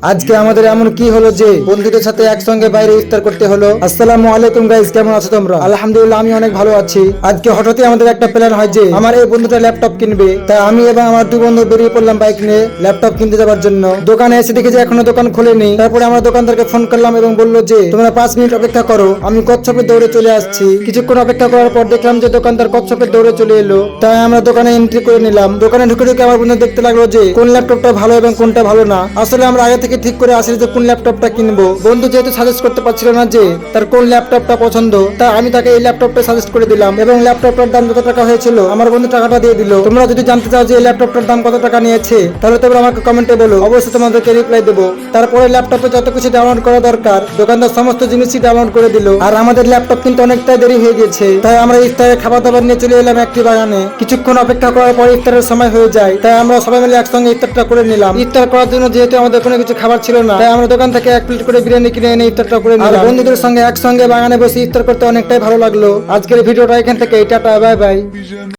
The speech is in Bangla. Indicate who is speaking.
Speaker 1: আজকে আমাদের এমন কি হলো যে বন্ধুদের সাথে একসঙ্গে বাইরে ইফতার করতে হলো। আসসালামু আলাইকুম গাইস, কেমন আছো তোমরা? আলহামদুলিল্লাহ, আমি অনেক ভালো আছি। আজকে হঠাৎই আমাদের একটা প্ল্যান হয় যে আমার এই বন্ধুটা ল্যাপটপ কিনবে, তাই আমি এবং আমার দুই বন্ধু বেরিয়ে পড়লাম বাইক নিয়ে ল্যাপটপ কিনতে যাওয়ার জন্য। দোকানে এসে দেখি যে এখনো দোকান খোলেনি। তারপরে আমরা দোকানদারকে ফোন করলাম এবং বললো যে তোমরা 5 মিনিট অপেক্ষা করো, আমি কচ্ছপে দৌড়ে চলে আসছি। কিছুক্ষণ অপেক্ষা করার পর দেখলাম যে দোকানদার কচ্ছপে দৌড়ে চলে এলো। তাই আমরা দোকানে এন্ট্রি করে নিলাম। দোকানে ঢুকে ঢুকে আমার বন্ধু দেখতে লাগলো যে কোন ল্যাপটপটা ভালো এবং কোনটা ভালো না। আসলে আমরা আগে থেকে ঠিক করে আসি যে কোন ল্যাপটপটা কিনবো। বন্ধু যেহেতু সাজেস্ট করতে পারছিল না যে তার কোন ল্যাপটপটা পছন্দ, তাই আমি তাকে এই ল্যাপটপটা সাজেস্ট করে দিলাম এবং ল্যাপটপটার দাম কত টাকা হয়েছিল আমার বন্ধু টাকাটা দিয়ে দিল। তোমরা যদি জানতে চাও যে এই ল্যাপটপটার দাম কত টাকা নিয়েছে, তাহলে তোমরা আমাকে কমেন্টে বলো, অবশ্যই তোমাদেরকে রিপ্লাই দেবো। তারপরে ল্যাপটপে যত কিছু ডাউনলোড করা দরকার দোকানদার সমস্ত জিনিসই ডাউনলোড করে দিল। আর আমাদের ল্যাপটপ কিন্তু অনেকটাই দেরি হয়ে গেছে, তাই আমরা ইফতারে খাবার দাবার নিয়ে চলে এলাম একটি বাগানে। কিছুক্ষণ অপেক্ষা করার পর ইফতারের সময় হয়ে যায়, তাই আমরা সবাই মিলে একসঙ্গে ইফতারটা করে নিলাম। ইফতার করার জন্য যেহেতু আমাদের কোনো কিছু খাবার ছিল না, তাই আমরা দোকান থেকে 1 প্লেট করে বিরিয়ানি কিনে এনে ইফতারটা করে নিলাম। বন্ধুদের সঙ্গে একসঙ্গে বাগানে বসে ইফতার করতে অনেকটাই ভালো লাগলো। আজকের ভিডিওটা এখান থেকে টাটা, বাই বাই।